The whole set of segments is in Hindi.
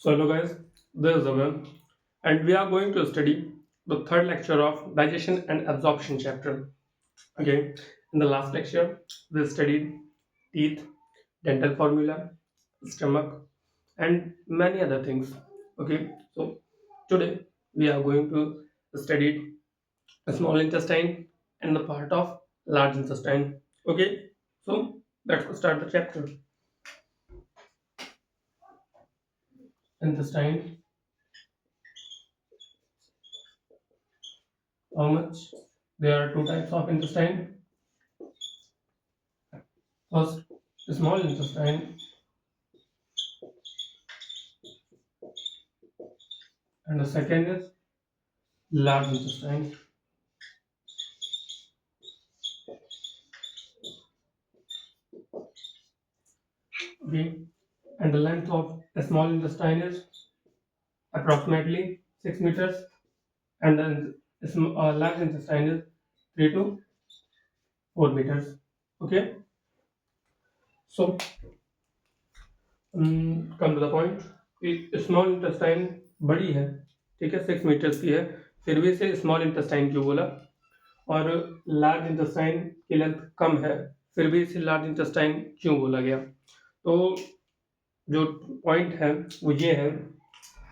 So hello guys, this is Avan and we are going to study the third lecture of digestion and absorption chapter. Okay, in the last lecture we studied teeth, dental formula, stomach and many other things. Okay, so today we are going to study the small intestine and the part of large intestine. Okay, so let's start the chapter. Intestine, how much? There are two types of intestine. First, small intestine, and the second is large intestine. Okay, and the length of a small intestine is approximately 6 meters, and then large intestine is 3 to 4 meters. Okay, so come to the point. Small intestine बड़ी है, ठीक है, 6 मीटर्स की है, फिर भी इसे स्मॉल इंटेस्टाइन क्यों बोला? और लार्ज इंटेस्टाइन की लेंथ कम है, फिर भी इसे लार्ज इंटेस्टाइन क्यों बोला गया? तो जो पॉइंट है वो ये है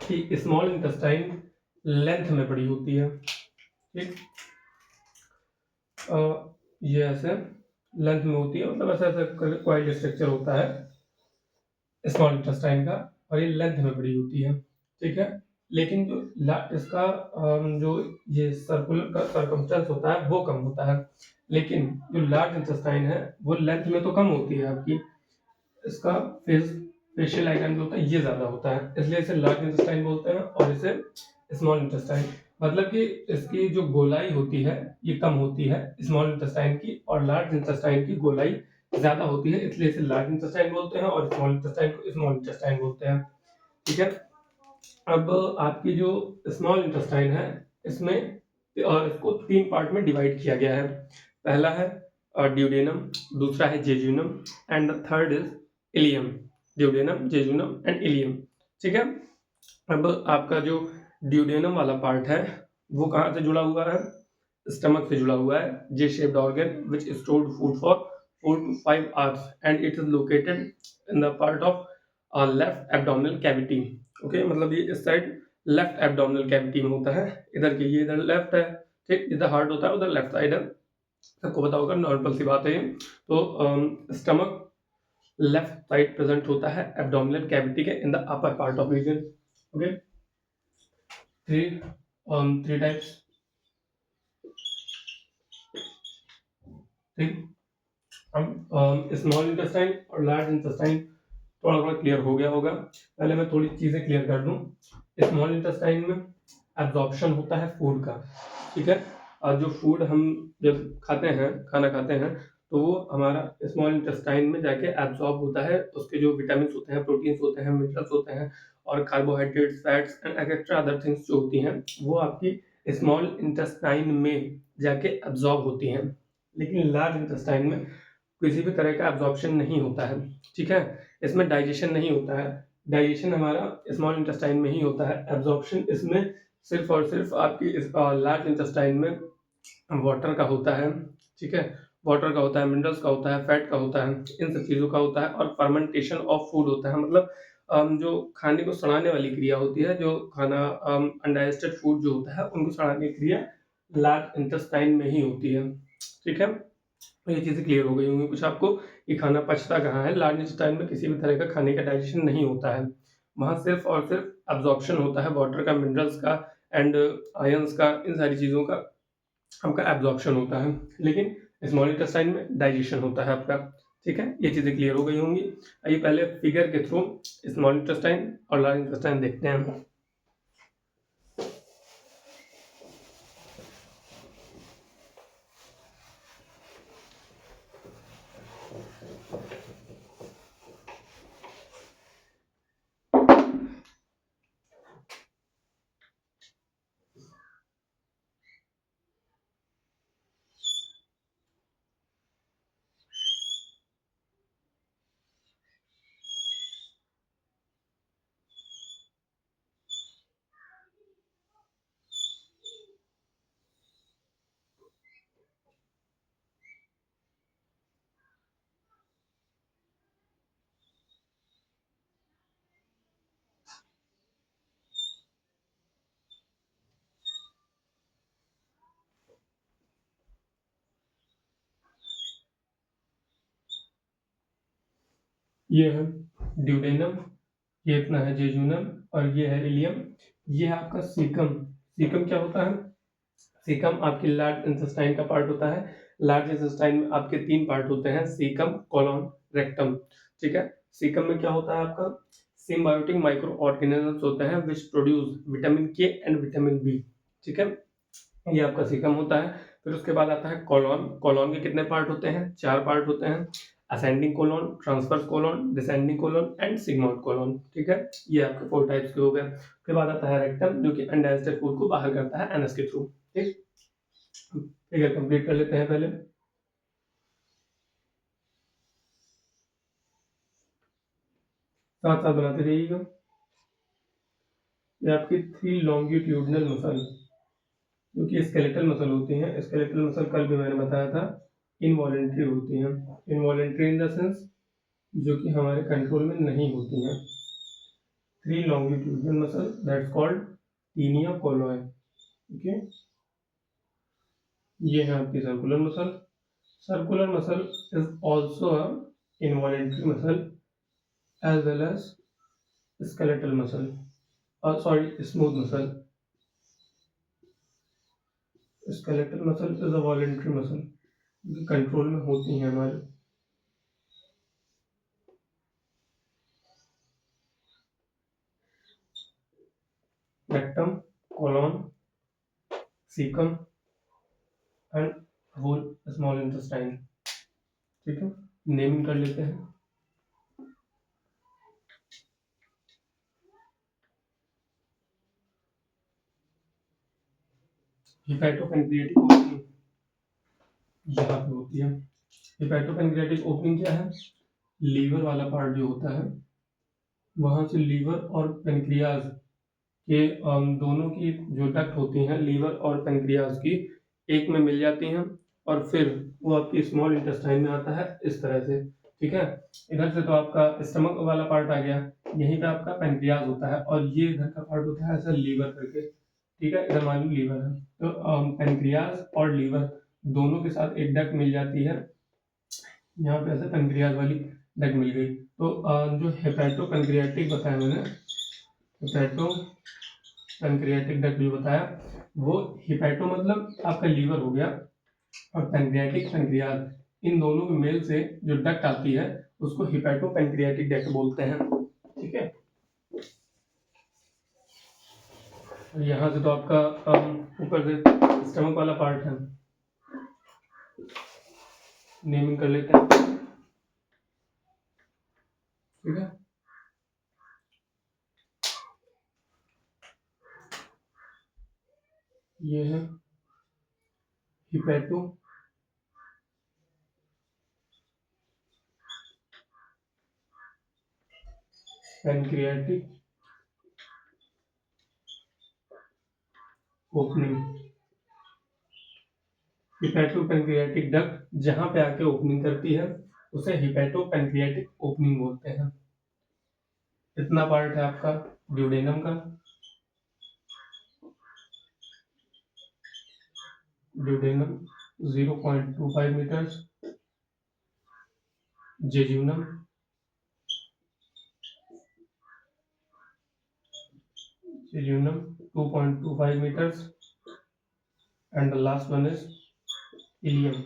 कि स्मॉल इंटेस्टाइन लेंथ में बड़ी होती है, ठीक। ये ऐसे लेंथ में होती है, मतलब ऐसा ऐसा कॉइल स्ट्रक्चर होता है स्मॉल इंटेस्टाइन का, और ये लेंथ में बड़ी होती है, ठीक है। लेकिन जो इसका जो ये सर्कुलर का सर्कमस्टेंस होता है वो कम होता है, लेकिन जो लार्ज इंटेस्टाइन है वो लेंथ में तो कम होती है आपकी, इसका फेशियल आइकन जो होता है ये ज्यादा होता है, इसलिए इसे लार्ज इंटेस्टाइन बोलते हैं और इसे स्मॉल इंटेस्टाइन। मतलब कि इसकी जो गोलाई होती है ये कम होती है स्मॉल इंटेस्टाइन की, और लार्ज इंटेस्टाइन की गोलाई ज्यादा होती है, इसलिए इसे लार्ज इंटेस्टाइन बोलते हैं और स्मॉल इंटेस्टाइन को स्मॉल इंटेस्टाइन बोलते हैं, ठीक है। अब आपकी जो स्मॉल इंटेस्टाइन है इसमें इसको तीन पार्ट में डिवाइड किया गया है। पहला है ड्यूडेनम, दूसरा है jejunum and the third is ilium. Duodenum, jejunum and ileum, ठीक है। अब आपका जो ड्यूडेनम वाला पार्ट है वो कहाँ से जुड़ा हुआ है? स्टमक से जुड़ा हुआ है। जे shaped organ which stored food for 4 to 5 hours and it is located in the part of left abdominal cavity. Okay, मतलब ये इस साइड लेफ्ट एब्डोमिनल कैविटी में होता है, इधर की ये इधर लेफ्ट है, ठीक। इधर हार्ट होता है उधर लेफ्ट साइड है, सबको पता होगा, नॉर्मल सी बात है ये। तो स्टमक लेफ्ट साइड प्रेजेंट होता है एब्डोमिनल कैविटी के in the upper part of region. Okay, three three types, ठीक। अब स्मॉल इंटेस्टाइन और लार्ज इंटेस्टाइन थोड़ा थोड़ा क्लियर हो गया होगा। पहले मैं थोड़ी चीजें क्लियर कर दूं। स्मॉल इंटेस्टाइन में एब्जॉर्प्शन होता है फूड का, ठीक है। और जो फूड हम जब खाते हैं, खाना खाते हैं, तो वो हमारा स्मॉल इंटेस्टाइन में जाके एब्जॉर्ब होता है। उसके जो विटामिन होते हैं, प्रोटीन्स होते हैं, मिनरल्स होते हैं और carbohydrates, fats and extra other things जो होती हैं वो आपकी स्मॉल इंटेस्टाइन में जाके एब्जॉर्ब होती हैं। लेकिन लार्ज इंटेस्टाइन में किसी भी तरह का एब्जॉर्प्शन नहीं होता है, ठीक है। इसमें डाइजेशन नहीं होता है, डाइजेशन हमारा स्मॉल इंटेस्टाइन में ही होता है। एब्जॉर्प्शन इसमें सिर्फ और सिर्फ आपकी लार्ज इंटेस्टाइन में वाटर का होता है, ठीक है। वाटर का होता है, मिनरल्स का होता है, फैट का होता है, इन सब चीज़ों का होता है, और फर्मेंटेशन ऑफ फूड होता है। मतलब जो खाने को सड़ाने वाली क्रिया होती है, जो खाना अनडाइजेस्टेड फूड जो होता है उनको सड़ाने की क्रिया लार्ज इंटेस्टाइन में ही होती है, ठीक है। तो ये चीज़ें क्लियर हो गई होंगी कुछ आपको कि खाना पचता कहाँ है। लार्ज इंटेस्टाइन में किसी भी तरह का खाने का डाइजेशन नहीं होता है, वहाँ सिर्फ और सिर्फ एब्जॉर्प्शन होता है वाटर का, मिनरल्स का एंड आयंस का, इन सारी चीज़ों का आपका एब्जॉर्प्शन होता है। लेकिन स्मॉल इंटेस्टाइन में डाइजेशन होता है आपका, ठीक है। ये चीज़ें क्लियर हो गई होंगी। आइए पहले फिगर के थ्रू स्मॉल इंटेस्टाइन और लार्ज इंटेस्टाइन देखते हैं। ये है ड्यूडेनम, ये इतना है जेजुनम, और ये है इलियम। ये है आपका सीकम। सीकम क्या होता है? सीकम आपकी लार्ज इंटेस्टाइन का पार्ट होता है। लार्ज इंटेस्टाइन में आपके 3 पार्ट होते हैं, सीकम, कोलन, रेक्टम। ठीक है। सीकम में क्या होता है आपका? सिम्बायोटिक माइक्रो ऑर्गेनिजम्स होते हैं विच produce vitamin K and vitamin B. ठीक है, ये आपका सीकम होता है। फिर उसके बाद आता है कोलॉन। कोलॉन के कितने पार्ट होते हैं? 4 पार्ट होते हैं, ascending colon, transverse colon, descending colon and sigmoid colon. ठीक है, ये आपके 4 टाइप्स के हो गए। उसके बाद आता है रेक्टम, जो कि अनडाइजेस्टेड फूड को बाहर करता है एनएस के थ्रू। ठीक, फिगर कंप्लीट कर लेते हैं पहले। साथ साथ बनाते रहिएगा। ये आपकी 3 लॉन्गिट्यूडनल मसल, जो कि स्केलेटल मसल होती हैं। स्केलेटल मसल कल भी मैंने बताया था इनवॉलेंट्री होती हैं। इनवॉलेंट्री इन द सेंस जो कि हमारे कंट्रोल में नहीं होती हैं। 3 longitudinal muscle that's called tinea colli. Okay, ये है आपकी circular muscle. Circular muscle is also a involuntary muscle as well as skeletal muscle, sorry smooth muscle. skeletal muscle is a voluntary muscle, control में होती हैं हमारे। Rectum, colon, caecum and whole small intestine. ठीक है, नेमिंग कर लेते हैं। हिपैटोपैनक्रियाटिक ओपनिंग यहाँ पे होती है। हिपैटोपैनक्रियाटिक ओपनिंग क्या है? लीवर वाला पार्ट जो होता है, वहां से लीवर और पेनक्रियाज के दोनों की जो डक्ट होती हैं लीवर और पेनक्रियाज की, एक में मिल जाती हैं और फिर वो आपकी स्मॉल इंटेस्टाइन में आता है इस तरह से। ठीक है, इधर से तो आपका स्टमक वाला पार्ट आ गया, यहीं पे आपका पेनक्रियाज होता है और ये इधर का पार्ट होता है ऐसा लीवर करके। ठीक है, इधर मान लो लीवर है, तो पेनक्रियाज और लीवर दोनों के साथ एक डक्ट मिल जाती है, यहाँ पे ऐसे पेनक्रियाज वाली डक्ट मिल गई। तो जो हेपेटो पेनक्रियाटिक बताया मैंने, हेपेटो पेनक्रियाटिक डक्ट जो बताया, वो हिपैटो मतलब आपका लीवर हो गया, और पेनक्रियाटिक पेनक्रियाज, इन दोनों के मेल से जो डक्ट आती है उसको हिपैटो पेनक्रियाटिक डक्ट बोलते हैं। ठीक है, यहाँ से तो आपका ऊपर से स्टमक वाला पार्ट है, नेमिंग कर लेते हैं। ठीक है, ये है hepato pancreatic opening. Hepato pancreatic duct जहां पे आके ओपनिंग करती है उसे हिपैटो पेनक्रियाटिक ओपनिंग बोलते हैं। इतना पार्ट है आपका ड्यूडेनम का। Duodenum 0.25 metres, jejunum 2.25 meters, and the last one is ilium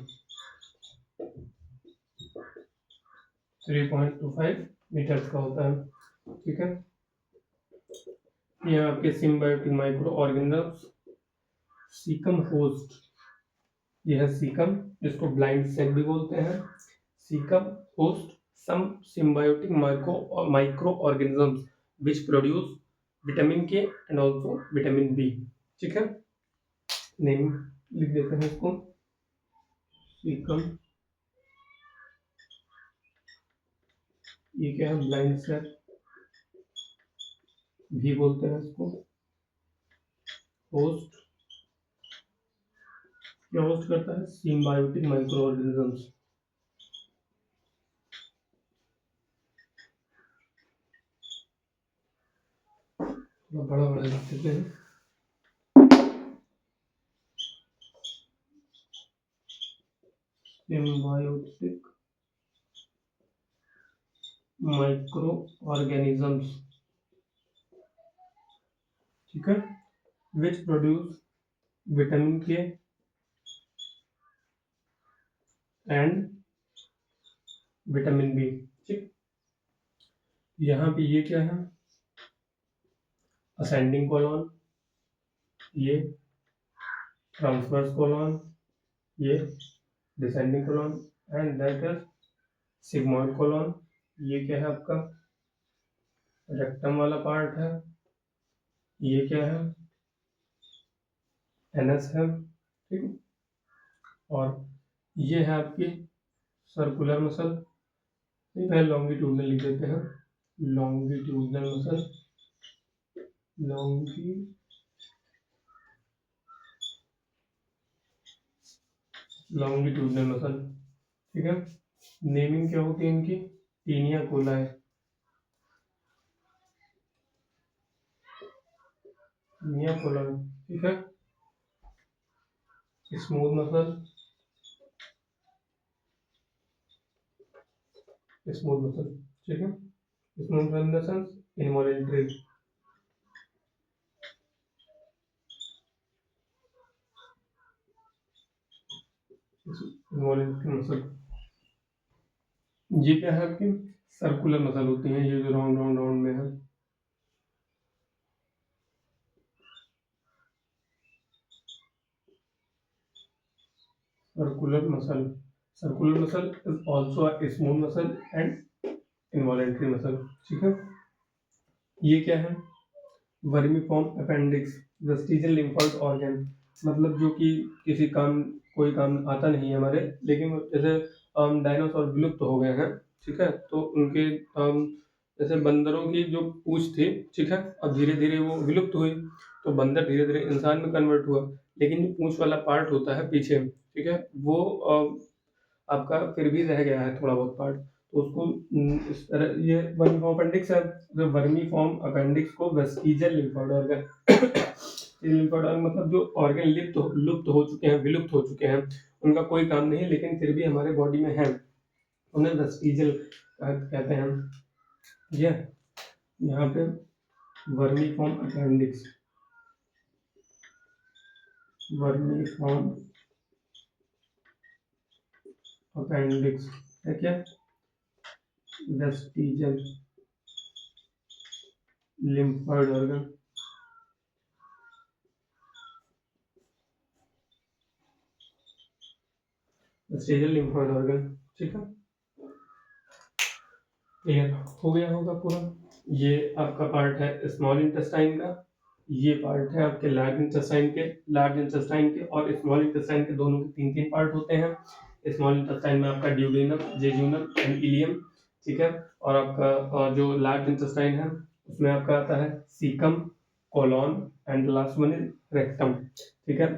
3.25 meters का होता है। ठीक है, ये आपके symbiotic micro organisms. Caecum host, यह है सीकम, जिसको ब्लाइंड सेक भी बोलते हैं। Caecum host some symbiotic micro organisms which produce vitamin K and also vitamin B. ठीक है, नेम लिख देते हैं इसको, सीकम, ये क्या है, ब्लाइंड सेक भी बोलते हैं इसको। होस्ट, क्या होस्ट करता है? Symbiotic micro organisms. बड़ा बड़ा लिख देते हैं। सिम्बायोटिक माइक्रो ऑर्गेनिजम्स, ठीक है, विच produce vitamin K and vitamin B. ठीक, यहाँ पे ये क्या है, असेंडिंग कोलॉन, ये ट्रांसवर्स कोलॉन, ये descending colon, and that is sigmoid colon. ये क्या है आपका रेक्टम वाला पार्ट है, ये क्या है एनएस है, ठीक है, और ये है आपकी सर्कुलर मसल, ठीक है, लॉन्गिट्यूडनल लिख देते हैं, लॉन्गिट्यूडनल मसल, लॉन्गिट्यूडनल मसल, ठीक है। नेमिंग क्या होती है इनकी, टीनिया कोलाई, टीनिया कोलाई, ठीक है। स्मूथ मसल, स्मूथ मसल, ठीक है, smooth muscle in the sense involuntary, involuntary muscle. ये क्या है आपकी सर्कुलर मसल होती है, ये जो राउंड राउंड राउंड में है, circular muscle. Circular muscle is also a smooth muscle and involuntary muscle, ठीक है। ये क्या है vermiform appendix, vestigial lymphoid organ, मतलब जो कि किसी काम कोई काम आता नहीं है हमारे, लेकिन जैसे डायनासोर विलुप्त हो गए हैं, ठीक है, तो उनके जैसे बंदरों की जो पूंछ थी, ठीक है, अब धीरे धीरे वो विलुप्त हुई, तो बंदर धीरे धीरे इंसान में कन्वर्ट हुआ, लेकिन जो पूंछ वाला पार्ट होता है पीछे, ठीक है, वो आपका फिर भी रह गया है थोड़ा बहुत पार्ट, तो उसको इस तरह ये वर्मी फॉर्म अपेंडिक्स है, तो वर्मी फॉर्म अपेंडिक्स को vestigial lymphoid organ lymphoid organ मतलब जो ऑर्गन लुप्त हो चुके हैं, विलुप्त हो चुके हैं, उनका कोई काम नहीं लेकिन फिर भी हमारे बॉडी में है, उन्हें वेस्टिजियल कहते हैं। ये यहाँ पे vermi form appendix, vermi form appendix है क्या, vestigial lymphoid organ, vestigial lymphoid organ, ठीक है, क्लियर हो गया होगा पूरा। ये आपका पार्ट है स्मॉल इंटेस्टाइन का, ये पार्ट है आपके लार्ज इंटेस्टाइन के और स्मॉल इंटेस्टाइन के दोनों के तीन तीन पार्ट होते हैं। स्मॉल इंटेस्टाइन में आपका ड्यूडेनम, जेजुनम एंड इलियम, ठीक है, और आपका जो लार्ज इंटेस्टाइन है उसमें आपका आता है caecum, colon and last one is rectum, ठीक है।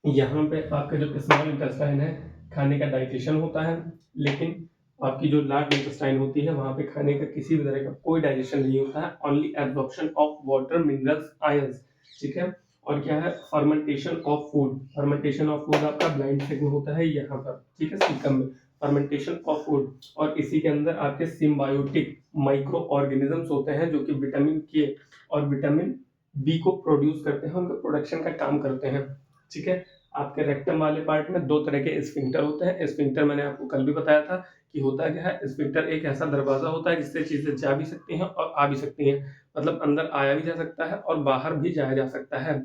यहाँ पे आपका जो स्मॉल इंटेस्टाइन है खाने का डाइजेशन होता है, लेकिन आपकी जो लार्ज इंटेस्टाइन होती है वहां पे खाने का किसी भी तरह का कोई डाइजेशन नहीं होता है, only absorption of water, minerals, ions, ठीक है। और क्या है fermentation of food, fermentation of food आपका ब्लाइंड सेक में होता है यहाँ पर, ठीक है, सीकम में फर्मेंटेशन ऑफ फूड, और इसी के अंदर आपके सिम्बायोटिक माइक्रो ऑर्गेनिजम्स होते हैं जो कि विटामिन के और विटामिन बी को प्रोड्यूस करते हैं, उनका प्रोडक्शन का काम करते हैं, ठीक है। आपके रेक्टम वाले पार्ट में दो तरह के स्फिंक्टर होते हैं। स्फिंक्टर मैंने आपको कल भी बताया था कि होता क्या है, स्फिंक्टर एक ऐसा दरवाजा होता है जिससे चीजें जा भी सकती हैं और आ भी सकती हैं, मतलब अंदर आया भी जा सकता है और बाहर भी जाया जा सकता है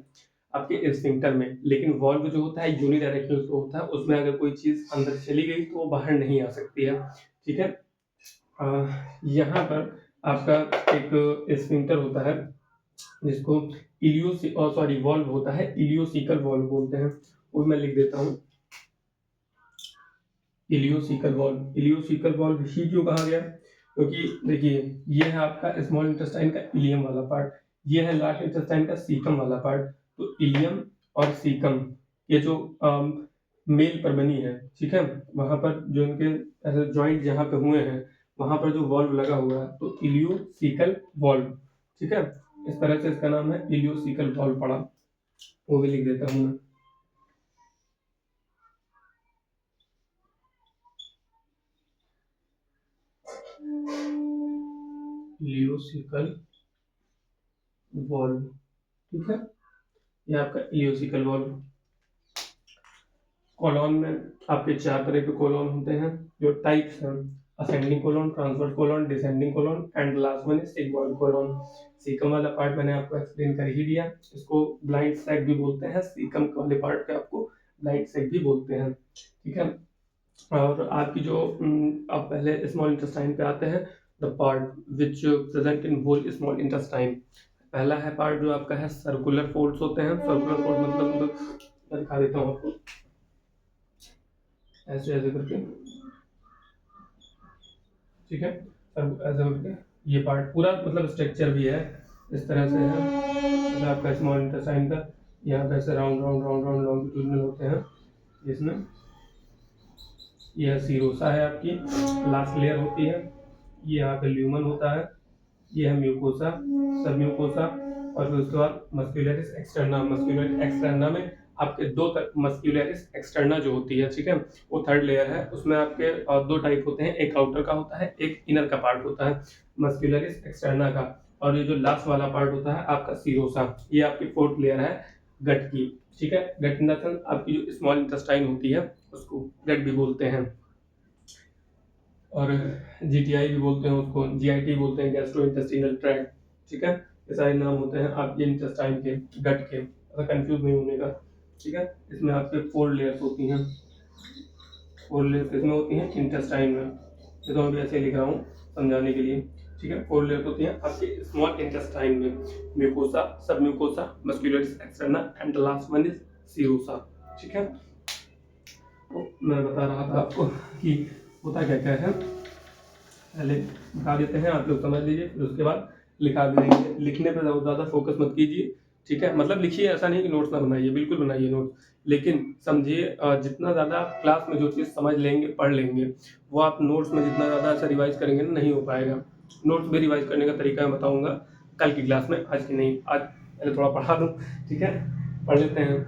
आपके स्फिंक्टर में, लेकिन वॉल्व जो होता है यूनिडायरेक्शनल होता है, उसमें अगर कोई चीज अंदर चली गई तो वो बाहर नहीं आ सकती है, ठीक है। यहाँ पर आपका एक स्फिंक्टर होता है जिसको सॉरी वॉल्व होता है, इलियोसिकल वॉल्व बोलते हैं, वो मैं लिख देता हूँ, इलियोसिकल वॉल्व। इलियोसिकल वॉल्व ही क्यों कहा गया, क्योंकि देखिए ये है आपका स्मॉल इंटेस्टाइन का इलियम वाला पार्ट, ये है लार्ज इंटेस्टाइन का सीकम वाला पार्ट, तो इलियम और सीकम ये जो मेल पर बनी है, ठीक है, वहां पर जो इनके ऐसे जॉइंट जहाँ पे हुए हैं वहां पर जो वॉल्व लगा हुआ है तो इलियोसिकल वॉल्व, ठीक है, इस तरह से इसका नाम है इलियोसिकल वॉल्व पड़ा, वो भी लिख देता हूँ मैं। इलियोसिकल वॉल्व, ठीक है, ये आपका इलियोसिकल वॉल्व। कोलॉन में आपके 4 तरह के कोलॉन होते हैं, जो टाइप्स हैं, ascending colon, transverse colon, descending colon and last one is sigmoid colon. Caecum वाला पार्ट मैंने आपको एक्सप्लेन कर ही दिया, इसको ब्लाइंड सैक भी बोलते हैं, सीकम वाले पार्ट पे आपको ब्लाइंड सैक भी बोलते हैं, ठीक है। और आपकी जो आप पहले स्मॉल इंटेस्टाइन पे आते हैं, the part which present in whole small intestine. पहला है पार्ट जो आपका है सर्कुलर फोल्ड्स होते हैं। सर्कुलर फोल्ड मतलब मैं दिखा देता हूँ आपको, ऐसे ऐसे करके, ठीक है, सब ऐसे करके ये पार्ट पूरा मतलब स्ट्रक्चर भी है इस तरह से है, मतलब आपका स्मॉल इंटेस्टाइन का यहाँ पे ऐसे round round round round longitudinal होते हैं, जिसमें यह सीरोसा है आपकी, लास्ट लेयर होती है, ये यहाँ पे ल्यूमन होता है, ये है म्यूकोसा, सब म्यूकोसा, और फिर उसके बाद मस्क्यूलरिस एक्सटर्ना। मस्क्यूलर एक्सटर्ना में आपके दो मस्क्यूलरिस एक्सटर्ना जो होती है, ठीक है, वो थर्ड लेयर है, उसमें आपके दो टाइप होते हैं, एक आउटर का होता है, एक इनर का पार्ट होता है मस्क्यूलरिस एक्सटर्ना का, और ये जो लास्ट वाला पार्ट होता है आपका सीरोसा, ये आपकी फोर्थ लेयर है गट की, ठीक है। गट इन द सेंस आपकी जो स्मॉल इंटेस्टाइन होती है उसको गट भी बोलते हैं, और जीटीआई भी बोलते हैं उसको, जीआईटी बोलते हैं, गैस्ट्रो इंटेस्टिनल ट्रैक्ट, ठीक है। ये सारे नाम होते हैं आपके इंटेस्टाइन के, गट के, ऐसा कंफ्यूज नहीं होने का, ठीक है। इसमें आपके 4 लेयर्स होती हैं, 4 लेयर्स इसमें होती हैं इंटेस्टाइन में, ये तो मैं भी ऐसे लिख रहा हूँ समझाने के लिए, ठीक है। 4 लेयर्स होती हैं आपके स्मॉल इंटेस्टाइन में, म्यूकोसा, सब mucosa, muscularis externa and the last one is serosa, ठीक है। तो मैं बता रहा था आपको कि होता क्या क्या है, पहले बता देते हैं, आप लोग समझ लीजिए, फिर उसके बाद लिखा भी देंगे। लिखने पे ज़्यादा फोकस मत कीजिए, ठीक है, मतलब लिखिए, ऐसा नहीं कि नोट्स ना बनाइए, बिल्कुल बनाइए नोट्स, लेकिन समझिए जितना ज़्यादा आप क्लास में जो चीज़ समझ लेंगे, पढ़ लेंगे, वो आप नोट्स में जितना ज़्यादा ऐसा रिवाइज करेंगे ना, नहीं हो पाएगा। नोट्स में रिवाइज करने का तरीका मैं बताऊँगा कल की क्लास में, आज की नहीं, आज पहले थोड़ा पढ़ा दूँ, ठीक है, पढ़ लेते हैं,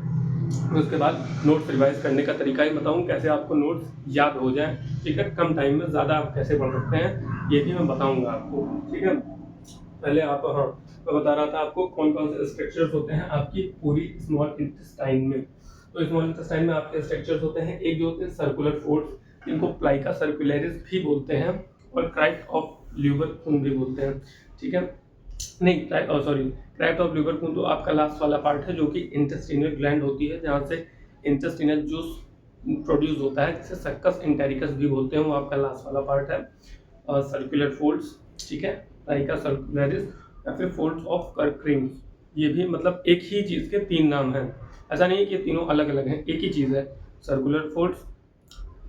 फिर उसके बाद नोट्स रिवाइज करने का तरीका ही बताऊँ, कैसे आपको नोट्स याद हो जाए, ठीक है, कम टाइम में ज़्यादा आप कैसे पढ़ सकते हैं, ये भी मैं बताऊँगा आपको, ठीक है। पहले आप, हाँ, मैं बता रहा था आपको कौन कौन से स्ट्रक्चर्स होते हैं आपकी पूरी स्मॉल इंटेस्टाइन में। तो स्मॉल इंटेस्टाइन में आपके स्ट्रक्चर्स होते हैं, एक जो होते हैं सर्कुलर फोर्स, जिनको प्लाइका सर्कुलरिस भी बोलते हैं, और क्राइट ऑफ ल्यूबरकुन भी बोलते हैं, ठीक है। नहीं, सॉरी, क्राइट ऑफ ल्यूबरकुन तो आपका लास्ट वाला पार्ट है, जो कि इंटेस्टिनल ग्लैंड होती है, जहाँ से इंटेस्टिनल जूस प्रोड्यूस होता है, जिसे सक्कस इंटेरिकस भी बोलते हैं, वो आपका लास्ट वाला पार्ट है। सर्कुलर फोल्ड्स, ठीक है, प्लाइका सर्कुलरिस या फिर फोल्ड्स ऑफ कर्करिंग, ये भी मतलब एक ही चीज़ के 3 नाम हैं, ऐसा नहीं है कि ये तीनों अलग अलग हैं, एक ही चीज़ है, सर्कुलर फोल्ड्स,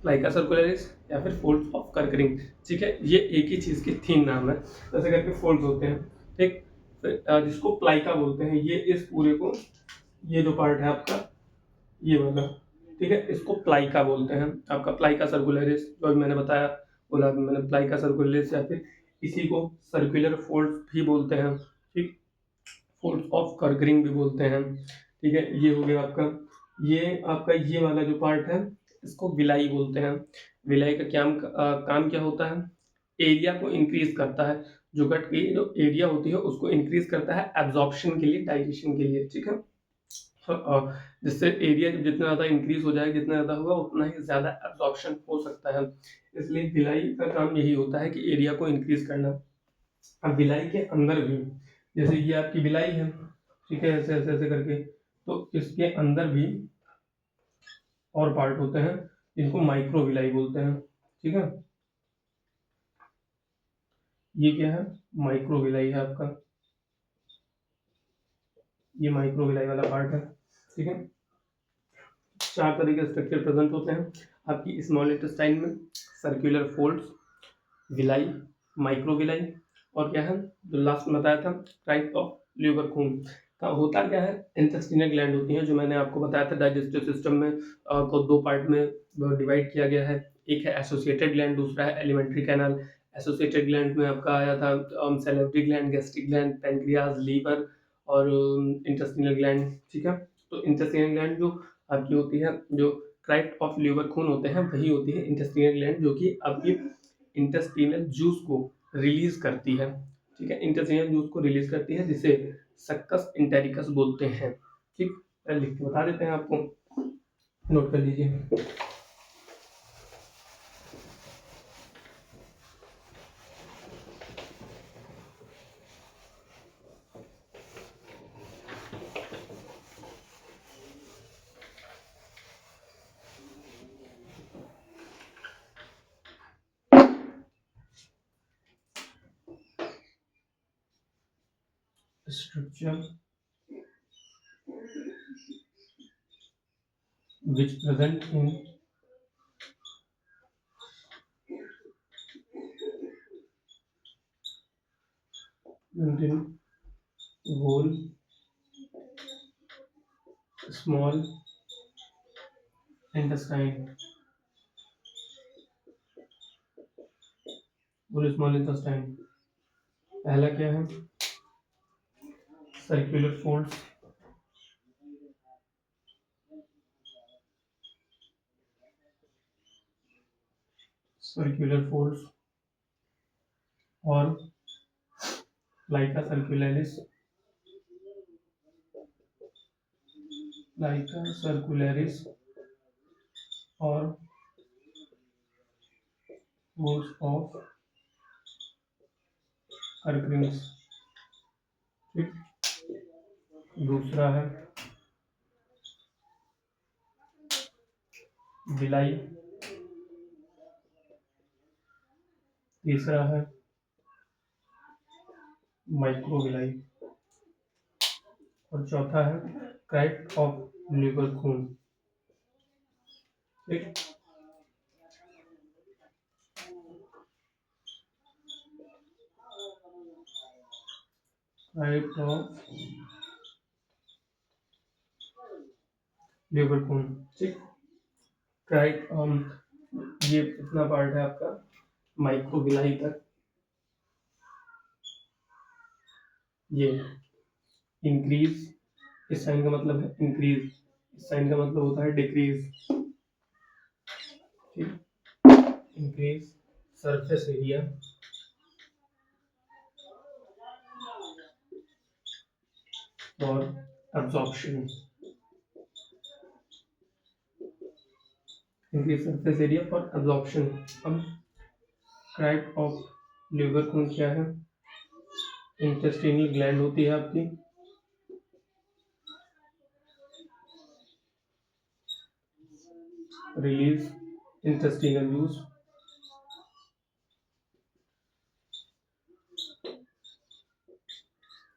प्लाइका सर्कुलरिस या फिर फोल्ड्स ऑफ कर्करिंग, ठीक है, ये एक ही चीज़ के 3 नाम है, जैसे करके फोल्ड्स होते हैं, ठीक, जिसको प्लाइका बोलते हैं, ये इस पूरे को, ये जो पार्ट है आपका, ये वाला, ठीक है, इसको प्लाइका बोलते हैं, आपका प्लाइका सर्कुलरिस, जो अभी मैंने बताया, बोला मैंने प्लाइका सर्कुलरिस, या फिर इसी को सर्कुलर फोल्ड्स भी बोलते हैं, ठीक, फोल्ड्स ऑफ कर्करिंग भी बोलते हैं, ठीक है। ये हो गया आपका, ये आपका ये वाला जो पार्ट है, इसको विलाई बोलते हैं। विलाई का काम क्या होता है, एरिया को इंक्रीज करता है, जो गट की जो एरिया होती है उसको इंक्रीज करता है एब्जॉर्प्शन के लिए, डाइजेशन के लिए, ठीक है। जिससे एरिया जितना ज़्यादा इंक्रीज हो जाए, जितना ज़्यादा होगा उतना ही ज़्यादा एब्जॉर्प्शन हो सकता है, इसलिए विलाई का काम यही होता है कि एरिया को इंक्रीज करना। अब विलाई के अंदर भी, जैसे ये आपकी विलाई है, ठीक है, ऐसे ऐसे ऐसे करके, तो इसके अंदर भी और पार्ट होते हैं, जिनको माइक्रो विलाई बोलते हैं, ठीक है। ये क्या है, माइक्रो विलाई है आपका, ये माइक्रो विलाई वाला पार्ट है, ठीक है। 4 तरह के स्ट्रक्चर प्रेजेंट होते हैं आपकी स्मॉल इंटेस्टाइन में, circular folds, villi, micro villi, और क्या है जो लास्ट में बताया था, क्राइट ऑफ ल्यूबरकुन का। होता क्या है, इंटेस्टिनल ग्लैंड होती हैं, जो मैंने आपको बताया था डाइजेस्टिव सिस्टम में को 2 पार्ट में डिवाइड किया गया है, एक है एसोसिएटेड ग्लैंड, दूसरा है एलिमेंट्री कैनाल। एसोसिएटेड ग्लैंड में आपका आया था salivary gland, gastric gland, pancreas, liver और इंटेस्टिनल ग्लैंड, ठीक है। तो इंटेस्टिनल ग्लैंड जो आपकी होती है, जो क्राइट ऑफ ल्यूबरकुन होते हैं, वही होती है इंटेस्टिनल ग्लैंड, जो कि आपकी इंटेस्टिनल जूस को रिलीज करती है, ठीक है, इंटेस्टाइनल जूस को रिलीज करती है जिसे सक्कस इंटेरिकस बोलते हैं। ठीक, लिख के बता देते हैं आपको, नोट कर लीजिए। Structure which present in whole small intestine, whole small intestine। पहला क्या है, सर्कुलर फोल्ड्स, सर्कुलर फोल्ड्स और लाइका सर्कुलरिस, लाइका सर्कुलरिस और फोल्ड्स ऑफ कर्करिंग्स। ठीक, दूसरा है बिलाई, तीसरा है माइक्रोविलाई और चौथा है क्राइट ऑफ लिवर खून। ठीक, क्राइट ऑफ लिवर खून। ठीक, क्राइट ये इतना पार्ट है आपका माइक्रोविलाई तक। ये इंक्रीज, इस साइन का मतलब है इंक्रीज, इस साइन का मतलब होता है डिक्रीज। ठीक, इंक्रीज सरफेस एरिया और एब्जॉर्प्शन, इंक्रीज सरफेस एरिया और एब्जॉर्प्शन। अब क्राइट ऑफ लिवर खून क्या है, इंटेस्टिनल ग्लैंड होती है आपकी, release intestinal juice,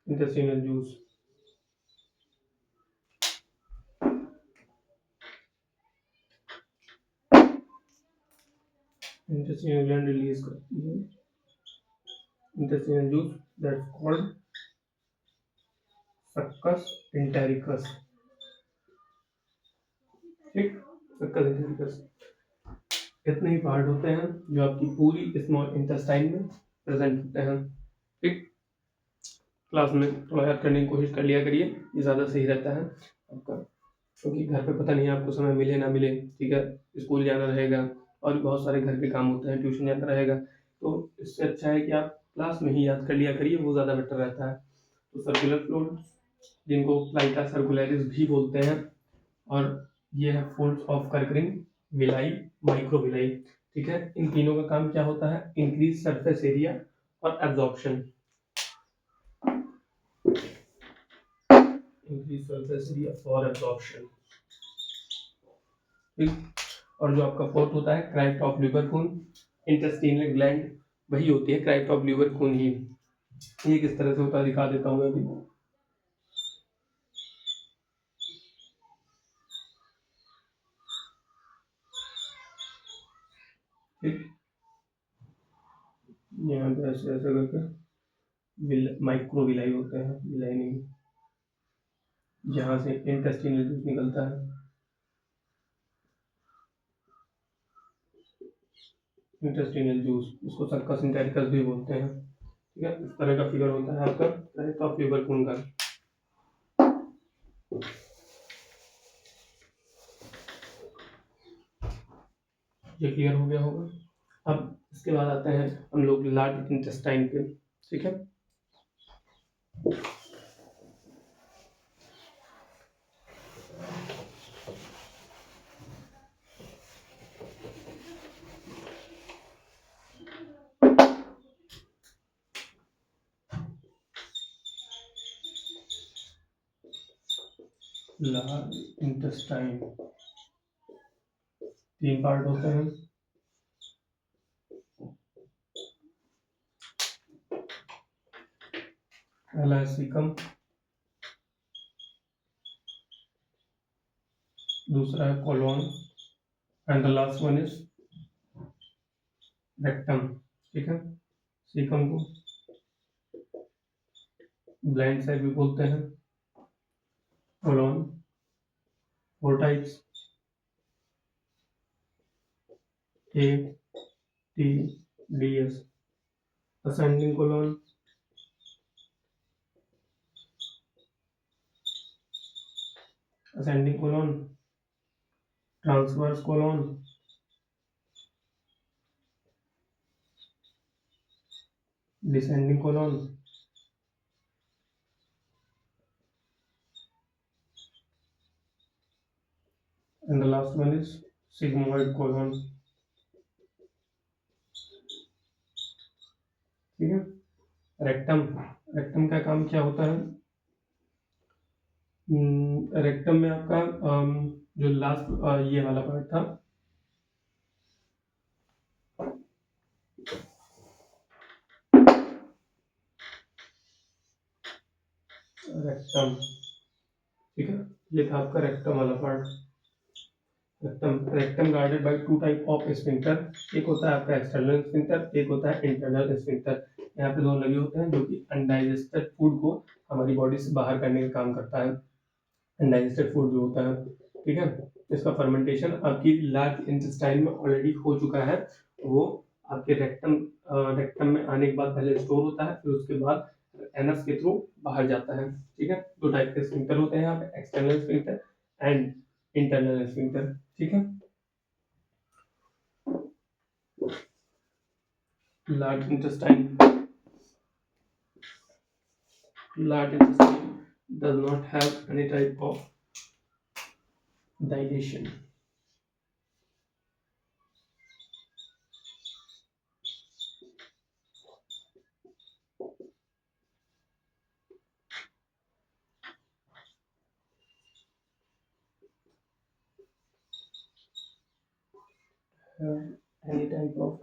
intestinal juice. Intestinal gland release करती है intestinal juice, that's called succus entericus. ठीक, सक्कस इंटेरिकस। इतने ही पार्ट होते हैं जो आपकी पूरी स्मॉल इंटेस्टाइन में प्रेजेंट होते हैं। ठीक, क्लास में थोड़ा याद करने की कोशिश कर लिया करिए, ये ज़्यादा सही रहता है आपका, क्योंकि घर पे पता नहीं आपको समय मिले ना मिले। ठीक है, स्कूल जाना रहेगा और भी बहुत सारे घर के काम होते हैं, ट्यूशन जाना रहेगा, तो इससे अच्छा है कि आप क्लास में ही याद कर लिया करिए, वो ज़्यादा बेटर रहता है। तो सर्कुलर फ्लूइड, जिनको लाइका सर्कुलरिस भी बोलते हैं, और ये है फोल्ड्स ऑफ कर्करिंग, विलाई, माइक्रोविलाई। ठीक है, इन तीनों का काम क्या होता है, इंक्रीज सरफेस एरिया और एब्जॉर्प्शन, इंक्रीज सरफेस एरिया और एब्जॉर्प्शन। ठीक, और जो आपका फोर्थ होता है क्राइट ऑफ लिवर खून, इंटेस्टिनल ग्लैंड वही होती है क्राइट ऑफ लिवर खून ही। ये किस तरह से होता है दिखा देता हूँ मैं अभी। ठीक, यहाँ पे ऐसे ऐसे करके माइक्रोविलाई होते हैं, विलाई नहीं, जहाँ से इंटेस्टिनल जूस निकलता है, इंटेस्टिनल जूस, इसको सक्कस इंटेरिकस भी बोलते हैं। ठीक है, इस तरह का फिगर होता है आपका क्राइट ऑफ लिवर खून का। ये क्लियर हो गया होगा। अब इसके बाद आते हैं हम लोग लार्ज इंटेस्टाइन पे। ठीक है, लार्ज इंटेस्टाइन 3 पार्ट होते हैं। पहला है सीकम, दूसरा है colon and the last one is rectum. ठीक है, सीकम को ब्लाइंड साइड भी बोलते हैं। Colon 4 types, A T D S. Ascending colon, ascending colon, transverse colon, descending colon, and the last one is sigmoid colon। ठीक है, रेक्टम। रेक्टम का काम क्या होता है? रेक्टम में आपका जो लास्ट ये वाला पार्ट था, रेक्टम। ठीक है, ये था आपका रेक्टम वाला part. Rectum guarded by 2 type of sphincter. एक होता है आपका एक्सटर्नल स्फिंक्टर, एक होता है इंटरनल स्फिंक्टर। यहाँ पे दोनों लगे होते हैं जो कि अनडाइजेस्टेड फूड को हमारी बॉडी से बाहर करने का काम करता है। अनडाइजेस्टेड फूड जो होता है, ठीक है, इसका फर्मेंटेशन आपकी लार्ज इंटेस्टाइन में ऑलरेडी हो चुका है। वो आपके रेक्टम में आने के बाद पहले स्टोर होता है, फिर उसके बाद एनस के थ्रू बाहर जाता है। ठीक है, 2 टाइप के स्फिंक्टर होते हैं यहाँ पे, external sphincter and internal sphincter. ठीक है, large intestine does not have any type of dilation। any type of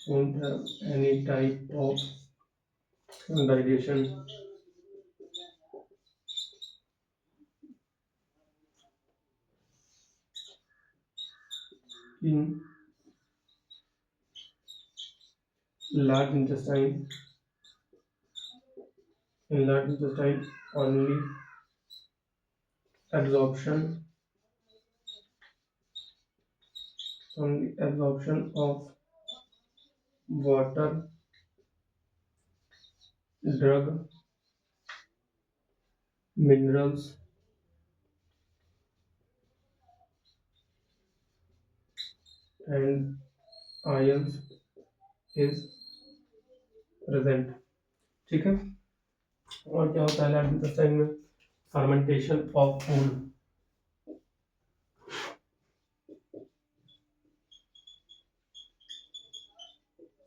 won't have any type of dilation in large intestine। In large intestine only absorption of water, drug, minerals and ions is present। ठीक है, और क्या होता है लार्ज इंटेस्टाइन में? Fermentation of food.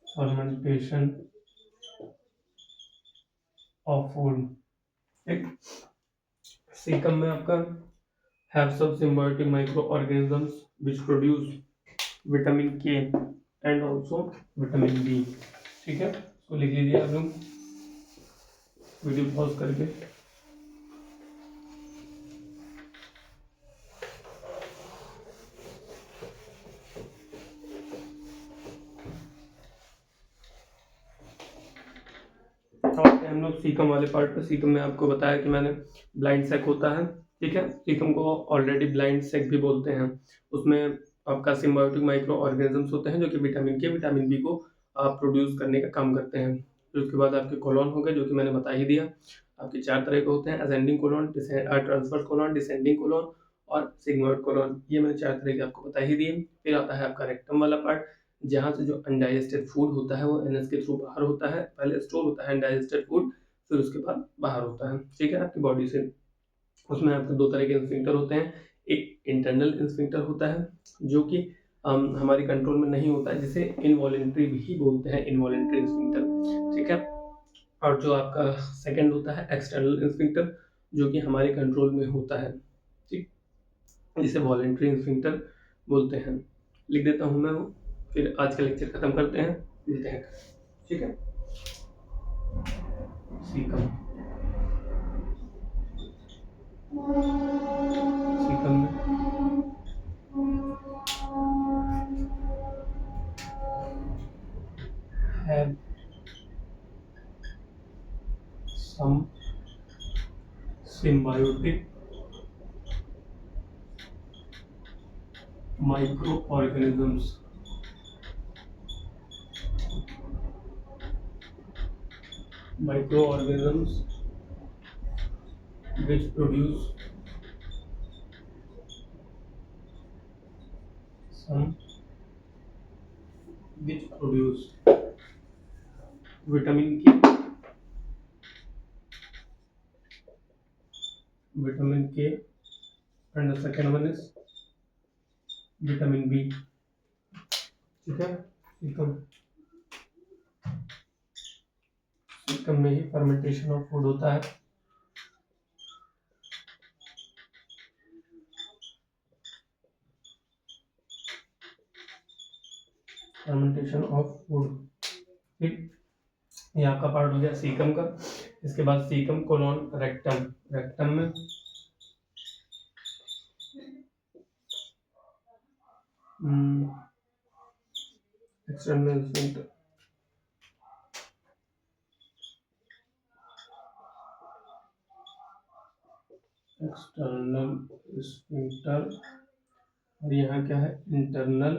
Fermentation of food. ठीक, सीकम में आपका have some symbiotic microorganisms which produce vitamin K and also vitamin B. ठीक है, तो लिख लीजिए आप लोग वीडियो पॉज करके। हम लोग सीकम वाले पार्ट पे। सीकम में आपको बताया कि मैंने ब्लाइंड सेक होता है। ठीक है, सीकम को ऑलरेडी ब्लाइंड सेक भी बोलते हैं। उसमें आपका सिम्बायोटिक माइक्रो ऑर्गेनिजम्स होते हैं जो कि विटामिन के विटामिन बी को प्रोड्यूस करने का काम करते हैं। फिर उसके बाद आपके कोलॉन हो गए जो कि मैंने बता ही दिया। आपके 4 तरह के होते हैं, ascending colon, transverse colon, descending colon और सिग्मोइड कोलॉन। ये मैंने 4 तरह के आपको बता ही दिए। फिर आता है आपका रेक्टम वाला पार्ट जहाँ से जो अनडाइजेस्टेड फूड होता है वो एनएस के थ्रू बाहर होता है, पहले स्टोर होता है अनडाइजेस्टेड फूड, फिर उसके बाद बाहर होता है, ठीक है, आपकी बॉडी से। उसमें आपके दो तरह के इंस्फिंक्टर होते हैं, एक इंटरनल इंस्फिंक्टर होता है जो कि हमारी कंट्रोल में नहीं होता है, जिसे इनवॉलेंट्री भी बोलते हैं, इनवॉलेंट्री इंस्फिंक्टर, ठीक है। और जो आपका सेकंड होता है एक्सटर्नल इंस्फिंक्टर, जो कि हमारे कंट्रोल में होता है, ठीक, जिसे वॉलेंट्री इंस्फिंक्टर बोलते हैं। लिख देता हूँ मैं, फिर आज का लेक्चर खत्म करते हैं, मिलते हैं, ठीक है। सीकम सीकम में have some symbiotic microorganisms which produce vitamin K, and the second one is vitamin B, ठीक है। सीकम में ही फर्मेंटेशन ऑफ फूड होता है, फर्मेंटेशन ऑफ फूड, ठीक। ये आपका पार्ट हो गया सीकम का। इसके बाद सीकम कोलोन रेक्टम, रेक्टम में एक्सटर्नल स्फिंक्टर, और यहाँ क्या है internal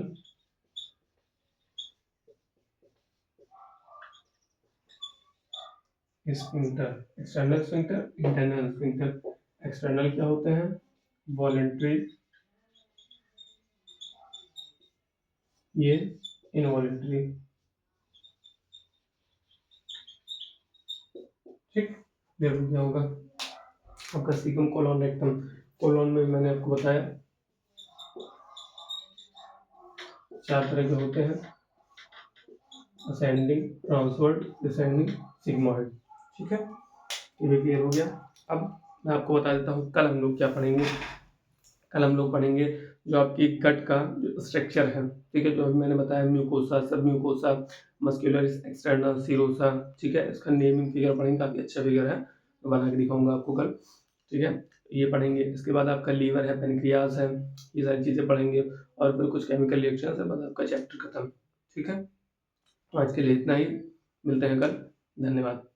sphincter, external sphincter, internal sphincter. External क्या होते हैं, वॉलेंट्री, ये इनवॉलेंट्री, ठीक। ये क्या होगा आपका सीकम कोलोन रेक्टम। कोलोन में मैंने आपको बताया 4 तरह के होते हैं, असेंडिंग, ट्रांसवर्ड, डिसेंडिंग, सिग्मोइड, ठीक है। ये भी क्लियर हो गया। अब मैं आपको बता देता हूँ कल हम लोग क्या पढ़ेंगे। कल हम लोग पढ़ेंगे जो आपकी गट का जो स्ट्रक्चर है, ठीक है, जो अभी मैंने बताया म्यूकोसा, सब म्यूकोसा, मस्कुलर एक्सटर्नल सीरोसा, ठीक है। इसका नेमिंग फिगर पढ़ेंगे, काफ़ी अच्छा फिगर है, तो बना के दिखाऊंगा आपको कल, ठीक है। ये पढ़ेंगे। इसके बाद आपका लीवर है, पेनक्रियास है, ये सारी चीज़ें पढ़ेंगे, और फिर कुछ केमिकल रिएक्शन है, बस आपका चैप्टर खत्म, ठीक है। आज के लिए इतना ही, मिलते हैं कल, धन्यवाद।